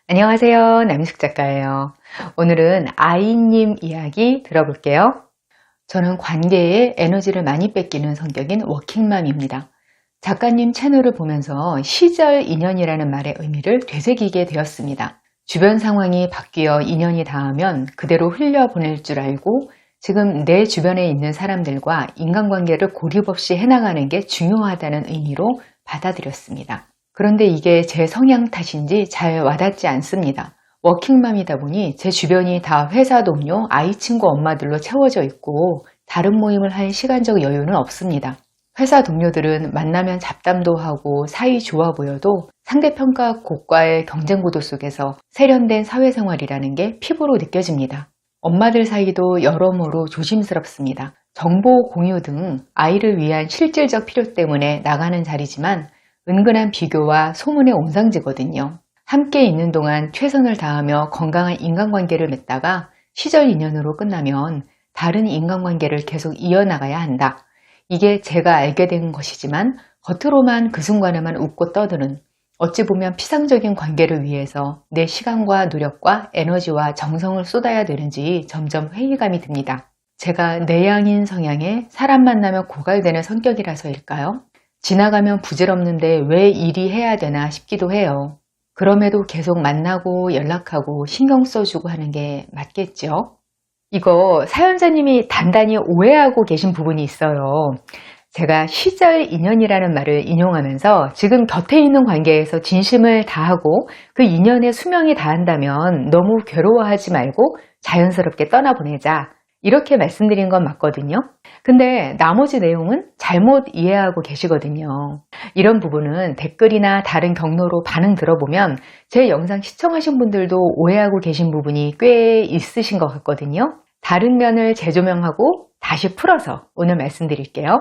안녕하세요. 남희숙 작가예요. 오늘은 아이님 이야기 들어볼게요. 저는 관계에 에너지를 많이 뺏기는 성격인 워킹맘입니다. 작가님 채널을 보면서 시절 인연이라는 말의 의미를 되새기게 되었습니다. 주변 상황이 바뀌어 인연이 닿으면 그대로 흘려보낼 줄 알고 지금 내 주변에 있는 사람들과 인간관계를 고립 없이 해나가는 게 중요하다는 의미로 받아들였습니다. 그런데 이게 제 성향 탓인지 잘 와닿지 않습니다. 워킹맘이다 보니 제 주변이 다 회사 동료, 아이 친구 엄마들로 채워져 있고 다른 모임을 할 시간적 여유는 없습니다. 회사 동료들은 만나면 잡담도 하고 사이 좋아 보여도 상대평가 고과의 경쟁 구도 속에서 세련된 사회생활이라는 게 피부로 느껴집니다. 엄마들 사이도 여러모로 조심스럽습니다. 정보 공유 등 아이를 위한 실질적 필요 때문에 나가는 자리지만 은근한 비교와 소문의 온상지거든요. 함께 있는 동안 최선을 다하며 건강한 인간관계를 맺다가 시절 인연으로 끝나면 다른 인간관계를 계속 이어나가야 한다. 이게 제가 알게 된 것이지만 겉으로만 그 순간에만 웃고 떠드는 어찌 보면 피상적인 관계를 위해서 내 시간과 노력과 에너지와 정성을 쏟아야 되는지 점점 회의감이 듭니다. 제가 내향인 성향에 사람 만나면 고갈되는 성격이라서일까요? 지나가면 부질없는데 왜 일이 해야 되나 싶기도 해요. 그럼에도 계속 만나고 연락하고 신경 써주고 하는 게 맞겠죠? 이거 사연자님이 단단히 오해하고 계신 부분이 있어요. 제가 시절 인연이라는 말을 인용하면서 지금 곁에 있는 관계에서 진심을 다하고 그 인연의 수명이 다한다면 너무 괴로워하지 말고 자연스럽게 떠나보내자. 이렇게 말씀드린 건 맞거든요. 근데 나머지 내용은 잘못 이해하고 계시거든요. 이런 부분은 댓글이나 다른 경로로 반응 들어보면 제 영상 시청하신 분들도 오해하고 계신 부분이 꽤 있으신 것 같거든요. 다른 면을 재조명하고 다시 풀어서 오늘 말씀드릴게요.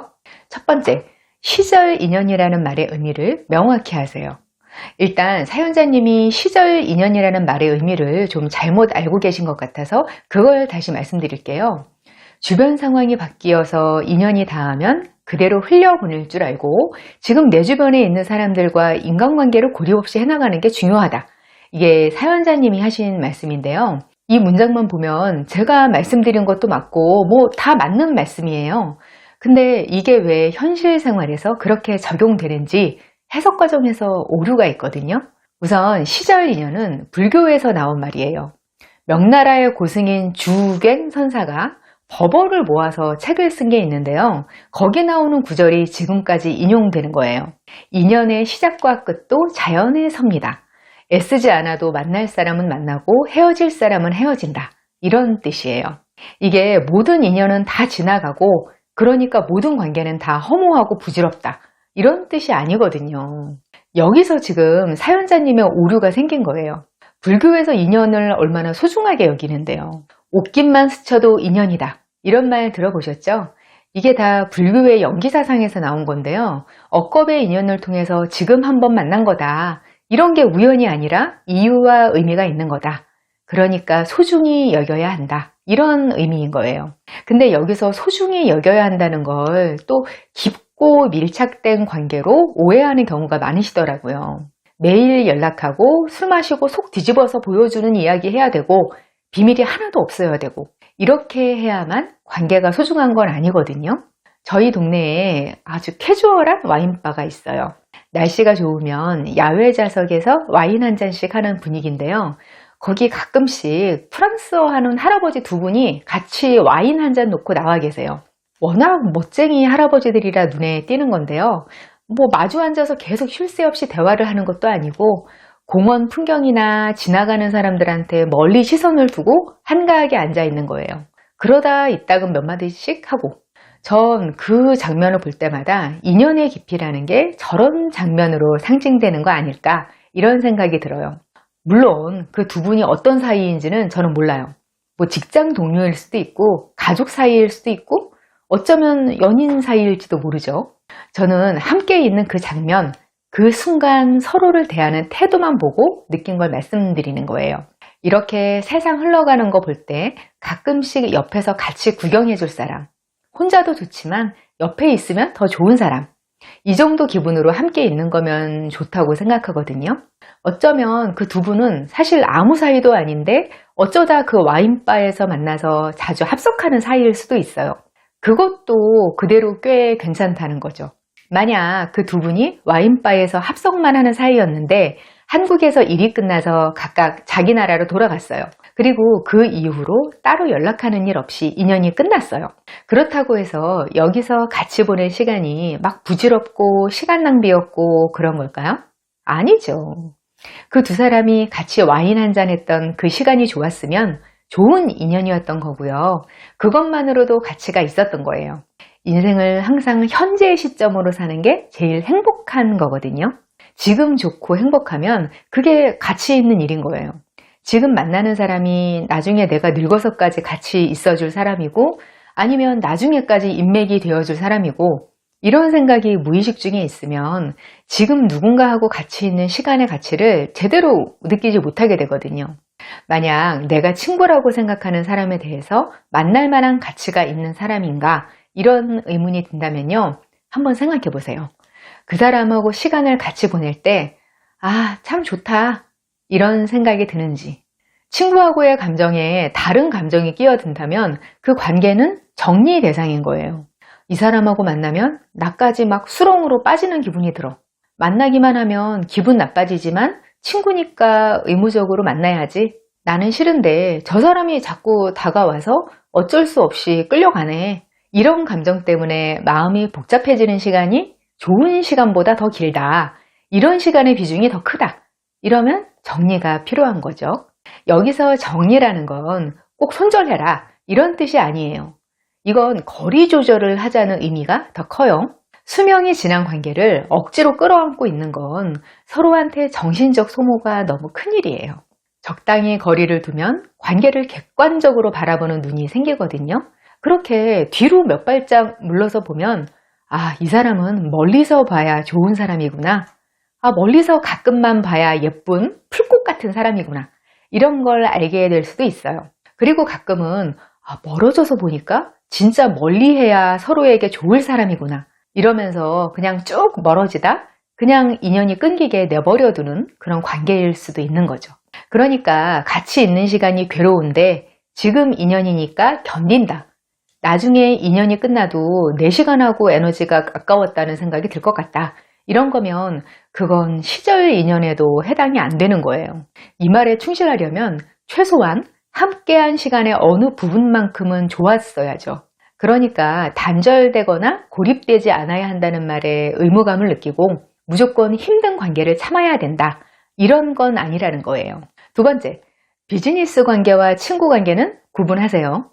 첫 번째, 시절 인연이라는 말의 의미를 명확히 하세요. 일단 사연자님이 시절 인연이라는 말의 의미를 좀 잘못 알고 계신 것 같아서 그걸 다시 말씀드릴게요. 주변 상황이 바뀌어서 인연이 닿으면 그대로 흘려보낼 줄 알고 지금 내 주변에 있는 사람들과 인간관계를 고립 없이 해나가는 게 중요하다. 이게 사연자님이 하신 말씀인데요. 이 문장만 보면 제가 말씀드린 것도 맞고 뭐 다 맞는 말씀이에요. 근데 이게 왜 현실 생활에서 그렇게 적용되는지 해석 과정에서 오류가 있거든요. 우선 시절 인연은 불교에서 나온 말이에요. 명나라의 고승인 주갱 선사가 법어를 모아서 책을 쓴 게 있는데요. 거기 나오는 구절이 지금까지 인용되는 거예요. 인연의 시작과 끝도 자연의 섭니다. 애쓰지 않아도 만날 사람은 만나고 헤어질 사람은 헤어진다. 이런 뜻이에요. 이게 모든 인연은 다 지나가고 그러니까 모든 관계는 다 허무하고 부질없다. 이런 뜻이 아니거든요. 여기서 지금 사연자님의 오류가 생긴 거예요. 불교에서 인연을 얼마나 소중하게 여기는데요. 옷깃만 스쳐도 인연이다. 이런 말 들어보셨죠? 이게 다 불교의 연기사상에서 나온 건데요. 억겁의 인연을 통해서 지금 한번 만난 거다. 이런 게 우연이 아니라 이유와 의미가 있는 거다. 그러니까 소중히 여겨야 한다. 이런 의미인 거예요. 근데 여기서 소중히 여겨야 한다는 걸 또 깊고 밀착된 관계로 오해하는 경우가 많으시더라고요. 매일 연락하고 술 마시고 속 뒤집어서 보여주는 이야기 해야 되고 비밀이 하나도 없어야 되고 이렇게 해야만 관계가 소중한 건 아니거든요. 저희 동네에 아주 캐주얼한 와인바가 있어요. 날씨가 좋으면 야외 좌석에서 와인 한 잔씩 하는 분위기인데요. 거기 가끔씩 프랑스어 하는 할아버지 두 분이 같이 와인 한 잔 놓고 나와 계세요. 워낙 멋쟁이 할아버지들이라 눈에 띄는 건데요. 뭐 마주 앉아서 계속 쉴 새 없이 대화를 하는 것도 아니고 공원 풍경이나 지나가는 사람들한테 멀리 시선을 두고 한가하게 앉아 있는 거예요. 그러다 이따금 몇 마디씩 하고 전 그 장면을 볼 때마다 인연의 깊이라는 게 저런 장면으로 상징되는 거 아닐까 이런 생각이 들어요. 물론 그 두 분이 어떤 사이인지는 저는 몰라요. 뭐 직장 동료일 수도 있고 가족 사이일 수도 있고 어쩌면 연인 사이일지도 모르죠. 저는 함께 있는 그 장면, 그 순간 서로를 대하는 태도만 보고 느낀 걸 말씀드리는 거예요. 이렇게 세상 흘러가는 거 볼 때 가끔씩 옆에서 같이 구경해 줄 사람, 혼자도 좋지만 옆에 있으면 더 좋은 사람, 이 정도 기분으로 함께 있는 거면 좋다고 생각하거든요. 어쩌면 그 두 분은 사실 아무 사이도 아닌데 어쩌다 그 와인바에서 만나서 자주 합석하는 사이일 수도 있어요. 그것도 그대로 꽤 괜찮다는 거죠. 만약 그 두 분이 와인바에서 합석만 하는 사이였는데 한국에서 일이 끝나서 각각 자기 나라로 돌아갔어요. 그리고 그 이후로 따로 연락하는 일 없이 인연이 끝났어요. 그렇다고 해서 여기서 같이 보낸 시간이 막 부질없고 시간 낭비였고 그런 걸까요? 아니죠. 그 두 사람이 같이 와인 한잔 했던 그 시간이 좋았으면 좋은 인연이었던 거고요. 그것만으로도 가치가 있었던 거예요. 인생을 항상 현재의 시점으로 사는 게 제일 행복한 거거든요. 지금 좋고 행복하면 그게 가치 있는 일인 거예요. 지금 만나는 사람이 나중에 내가 늙어서까지 같이 있어줄 사람이고 아니면 나중에까지 인맥이 되어줄 사람이고 이런 생각이 무의식 중에 있으면 지금 누군가하고 같이 있는 시간의 가치를 제대로 느끼지 못하게 되거든요. 만약 내가 친구라고 생각하는 사람에 대해서 만날 만한 가치가 있는 사람인가 이런 의문이 든다면요. 한번 생각해 보세요. 그 사람하고 시간을 같이 보낼 때 아, 참 좋다 이런 생각이 드는지 친구하고의 감정에 다른 감정이 끼어든다면 그 관계는 정리 대상인 거예요. 이 사람하고 만나면 나까지 막 수렁으로 빠지는 기분이 들어. 만나기만 하면 기분 나빠지지만 친구니까 의무적으로 만나야지. 나는 싫은데 저 사람이 자꾸 다가와서 어쩔 수 없이 끌려가네. 이런 감정 때문에 마음이 복잡해지는 시간이 좋은 시간보다 더 길다. 이런 시간의 비중이 더 크다. 이러면 정리가 필요한 거죠. 여기서 정리라는 건 꼭 손절해라. 이런 뜻이 아니에요. 이건 거리 조절을 하자는 의미가 더 커요. 수명이 지난 관계를 억지로 끌어안고 있는 건 서로한테 정신적 소모가 너무 큰일이에요. 적당히 거리를 두면 관계를 객관적으로 바라보는 눈이 생기거든요. 그렇게 뒤로 몇 발짝 물러서 보면 아, 이 사람은 멀리서 봐야 좋은 사람이구나. 아, 멀리서 가끔만 봐야 예쁜 풀꽃 같은 사람이구나. 이런 걸 알게 될 수도 있어요. 그리고 가끔은 아, 멀어져서 보니까 진짜 멀리해야 서로에게 좋을 사람이구나. 이러면서 그냥 쭉 멀어지다 그냥 인연이 끊기게 내버려두는 그런 관계일 수도 있는 거죠. 그러니까 같이 있는 시간이 괴로운데 지금 인연이니까 견딘다. 나중에 인연이 끝나도 내 시간하고 에너지가 아까웠다는 생각이 들 것 같다. 이런 거면 그건 시절 인연에도 해당이 안 되는 거예요. 이 말에 충실하려면 최소한 함께한 시간의 어느 부분만큼은 좋았어야죠. 그러니까 단절되거나 고립되지 않아야 한다는 말에 의무감을 느끼고 무조건 힘든 관계를 참아야 된다. 이런 건 아니라는 거예요. 두 번째, 비즈니스 관계와 친구 관계는 구분하세요.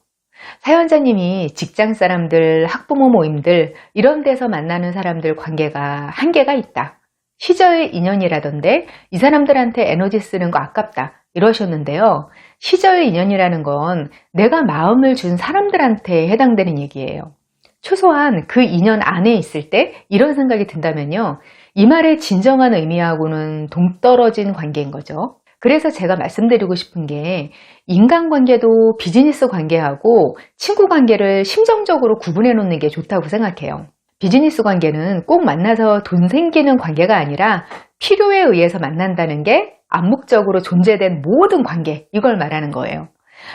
사연자님이 직장 사람들, 학부모 모임들 이런 데서 만나는 사람들 관계가 한계가 있다. 시절 인연이라던데 이 사람들한테 에너지 쓰는 거 아깝다 이러셨는데요. 시절 인연이라는 건 내가 마음을 준 사람들한테 해당되는 얘기예요. 최소한 그 인연 안에 있을 때 이런 생각이 든다면요. 이 말의 진정한 의미하고는 동떨어진 관계인 거죠. 그래서 제가 말씀드리고 싶은 게 인간관계도 비즈니스 관계하고 친구 관계를 심정적으로 구분해 놓는 게 좋다고 생각해요. 비즈니스 관계는 꼭 만나서 돈 생기는 관계가 아니라 필요에 의해서 만난다는 게 암묵적으로 존재된 모든 관계, 이걸 말하는 거예요.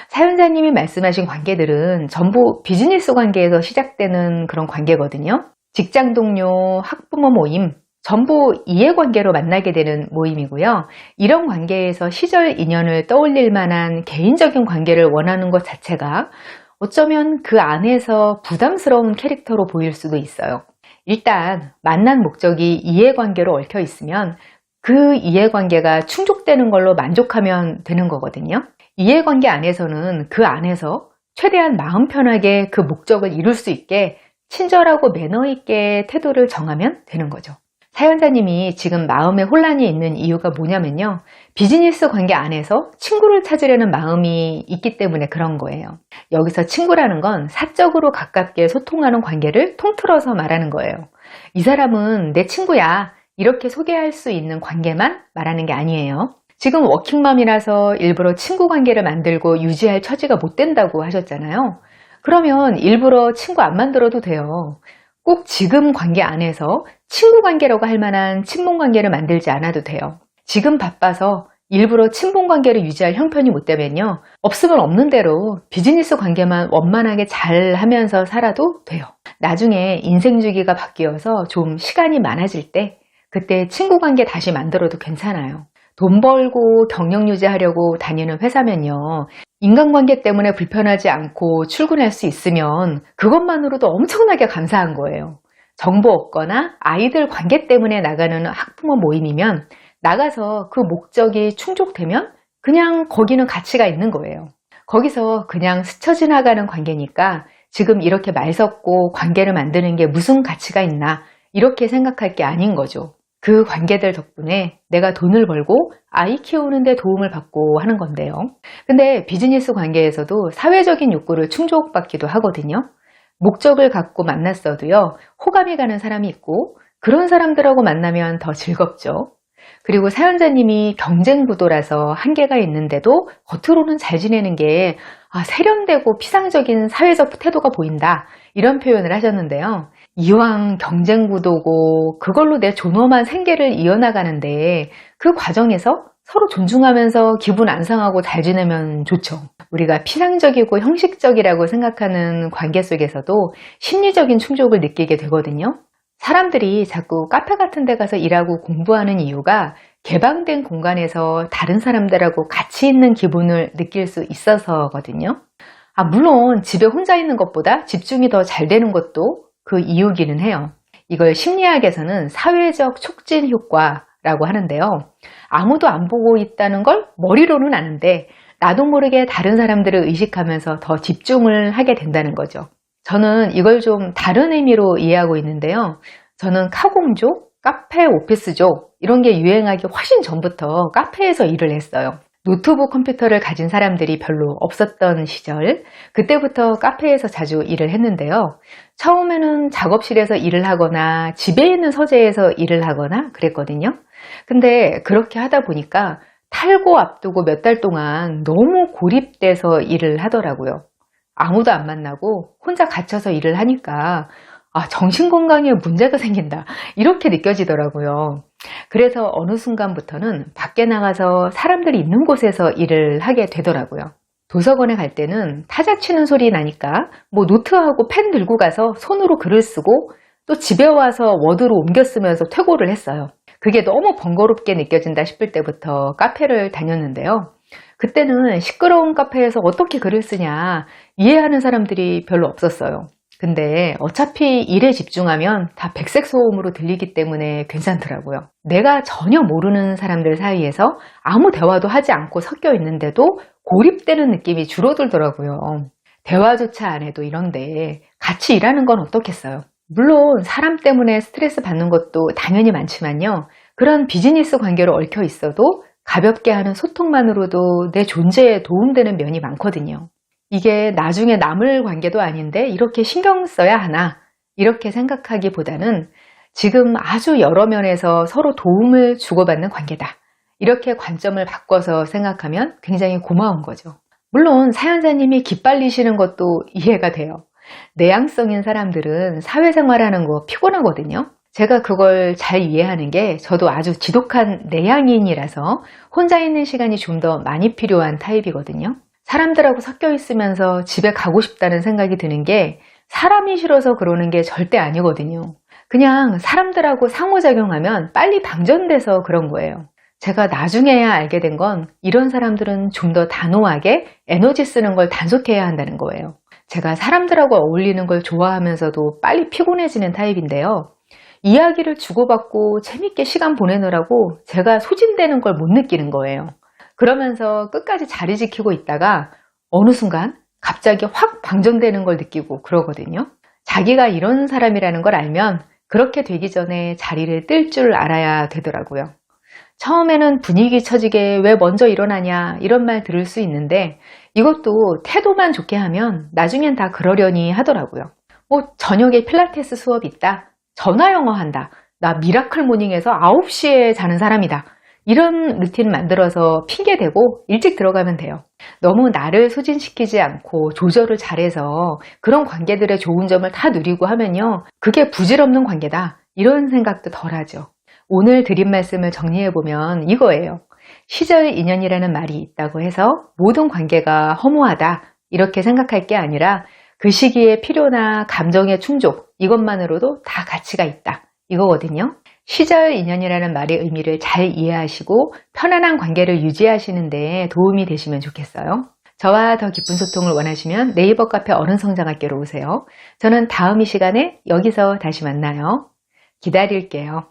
사연자님이 말씀하신 관계들은 전부 비즈니스 관계에서 시작되는 그런 관계거든요. 직장 동료, 학부모 모임, 전부 이해관계로 만나게 되는 모임이고요. 이런 관계에서 시절 인연을 떠올릴 만한 개인적인 관계를 원하는 것 자체가 어쩌면 그 안에서 부담스러운 캐릭터로 보일 수도 있어요. 일단 만난 목적이 이해관계로 얽혀 있으면 그 이해관계가 충족되는 걸로 만족하면 되는 거거든요. 이해관계 안에서는 그 안에서 최대한 마음 편하게 그 목적을 이룰 수 있게 친절하고 매너 있게 태도를 정하면 되는 거죠. 사연자님이 지금 마음에 혼란이 있는 이유가 뭐냐면요. 비즈니스 관계 안에서 친구를 찾으려는 마음이 있기 때문에 그런 거예요. 여기서 친구라는 건 사적으로 가깝게 소통하는 관계를 통틀어서 말하는 거예요. 이 사람은 내 친구야. 이렇게 소개할 수 있는 관계만 말하는 게 아니에요. 지금 워킹맘이라서 일부러 친구 관계를 만들고 유지할 처지가 못 된다고 하셨잖아요. 그러면 일부러 친구 안 만들어도 돼요. 꼭 지금 관계 안에서 친구 관계라고 할 만한 친분 관계를 만들지 않아도 돼요. 지금 바빠서 일부러 친분 관계를 유지할 형편이 못 되면요, 없으면 없는 대로 비즈니스 관계만 원만하게 잘 하면서 살아도 돼요. 나중에 인생 주기가 바뀌어서 좀 시간이 많아질 때 그때 친구 관계 다시 만들어도 괜찮아요. 돈 벌고 경력 유지하려고 다니는 회사면요, 인간관계 때문에 불편하지 않고 출근할 수 있으면 그것만으로도 엄청나게 감사한 거예요. 정보 없거나 아이들 관계 때문에 나가는 학부모 모임이면 나가서 그 목적이 충족되면 그냥 거기는 가치가 있는 거예요. 거기서 그냥 스쳐 지나가는 관계니까 지금 이렇게 말 섞고 관계를 만드는 게 무슨 가치가 있나, 이렇게 생각할 게 아닌 거죠. 그 관계들 덕분에 내가 돈을 벌고 아이 키우는 데 도움을 받고 하는 건데요. 근데 비즈니스 관계에서도 사회적인 욕구를 충족받기도 하거든요. 목적을 갖고 만났어도요, 호감이 가는 사람이 있고 그런 사람들하고 만나면 더 즐겁죠. 그리고 사연자님이 경쟁 구도라서 한계가 있는데도 겉으로는 잘 지내는 게 세련되고 피상적인 사회적 태도가 보인다, 이런 표현을 하셨는데요. 이왕 경쟁 구도고 그걸로 내 존엄한 생계를 이어나가는데 그 과정에서 서로 존중하면서 기분 안 상하고 잘 지내면 좋죠. 우리가 피상적이고 형식적이라고 생각하는 관계 속에서도 심리적인 충족을 느끼게 되거든요. 사람들이 자꾸 카페 같은 데 가서 일하고 공부하는 이유가 개방된 공간에서 다른 사람들하고 같이 있는 기분을 느낄 수 있어서거든요. 물론 집에 혼자 있는 것보다 집중이 더 잘 되는 것도 그 이유기는 해요. 이걸 심리학에서는 사회적 촉진 효과라고 하는데요. 아무도 안 보고 있다는 걸 머리로는 아는데 나도 모르게 다른 사람들을 의식하면서 더 집중을 하게 된다는 거죠. 저는 이걸 좀 다른 의미로 이해하고 있는데요. 저는 카공족, 카페 오피스족 이런 게 유행하기 훨씬 전부터 카페에서 일을 했어요. 노트북 컴퓨터를 가진 사람들이 별로 없었던 시절, 그때부터 카페에서 자주 일을 했는데요. 처음에는 작업실에서 일을 하거나 집에 있는 서재에서 일을 하거나 그랬거든요. 근데 그렇게 하다 보니까 탈고 앞두고 몇 달 동안 너무 고립돼서 일을 하더라고요. 아무도 안 만나고 혼자 갇혀서 일을 하니까 정신건강에 문제가 생긴다, 이렇게 느껴지더라고요. 그래서 어느 순간부터는 밖에 나가서 사람들이 있는 곳에서 일을 하게 되더라고요. 도서관에 갈 때는 타자 치는 소리 나니까 노트하고 펜 들고 가서 손으로 글을 쓰고 또 집에 와서 워드로 옮겨 쓰면서 퇴고를 했어요. 그게 너무 번거롭게 느껴진다 싶을 때부터 카페를 다녔는데요. 그때는 시끄러운 카페에서 어떻게 글을 쓰냐 이해하는 사람들이 별로 없었어요. 근데 어차피 일에 집중하면 다 백색 소음으로 들리기 때문에 괜찮더라고요. 내가 전혀 모르는 사람들 사이에서 아무 대화도 하지 않고 섞여 있는데도 고립되는 느낌이 줄어들더라고요. 대화조차 안 해도 이런데 같이 일하는 건 어떻겠어요? 물론 사람 때문에 스트레스 받는 것도 당연히 많지만요. 그런 비즈니스 관계로 얽혀 있어도 가볍게 하는 소통만으로도 내 존재에 도움되는 면이 많거든요. 이게 나중에 남을 관계도 아닌데 이렇게 신경 써야 하나, 이렇게 생각하기보다는 지금 아주 여러 면에서 서로 도움을 주고받는 관계다, 이렇게 관점을 바꿔서 생각하면 굉장히 고마운 거죠. 물론 사연자님이 기빨리시는 것도 이해가 돼요. 내향성인 사람들은 사회생활하는 거 피곤하거든요. 제가 그걸 잘 이해하는 게 저도 아주 지독한 내향인이라서 혼자 있는 시간이 좀 더 많이 필요한 타입이거든요. 사람들하고 섞여 있으면서 집에 가고 싶다는 생각이 드는 게 사람이 싫어서 그러는 게 절대 아니거든요. 그냥 사람들하고 상호작용하면 빨리 방전돼서 그런 거예요. 제가 나중에야 알게 된 건 이런 사람들은 좀 더 단호하게 에너지 쓰는 걸 단속해야 한다는 거예요. 제가 사람들하고 어울리는 걸 좋아하면서도 빨리 피곤해지는 타입인데요. 이야기를 주고받고 재밌게 시간 보내느라고 제가 소진되는 걸 못 느끼는 거예요. 그러면서 끝까지 자리 지키고 있다가 어느 순간 갑자기 확 방전되는 걸 느끼고 그러거든요. 자기가 이런 사람이라는 걸 알면 그렇게 되기 전에 자리를 뜰 줄 알아야 되더라고요. 처음에는 분위기 처지게 왜 먼저 일어나냐 이런 말 들을 수 있는데 이것도 태도만 좋게 하면 나중엔 다 그러려니 하더라고요. 저녁에 필라테스 수업 있다, 전화 영어 한다, 나 미라클 모닝에서 9시에 자는 사람이다, 이런 루틴 만들어서 핑계대고 일찍 들어가면 돼요. 너무 나를 소진시키지 않고 조절을 잘해서 그런 관계들의 좋은 점을 다 누리고 하면요, 그게 부질없는 관계다, 이런 생각도 덜하죠. 오늘 드린 말씀을 정리해보면 이거예요. 시절 인연이라는 말이 있다고 해서 모든 관계가 허무하다, 이렇게 생각할 게 아니라 그 시기의 필요나 감정의 충족, 이것만으로도 다 가치가 있다, 이거거든요. 시절 인연이라는 말의 의미를 잘 이해하시고 편안한 관계를 유지하시는 데 도움이 되시면 좋겠어요. 저와 더 깊은 소통을 원하시면 네이버 카페 어른성장학교로 오세요. 저는 다음 이 시간에 여기서 다시 만나요. 기다릴게요.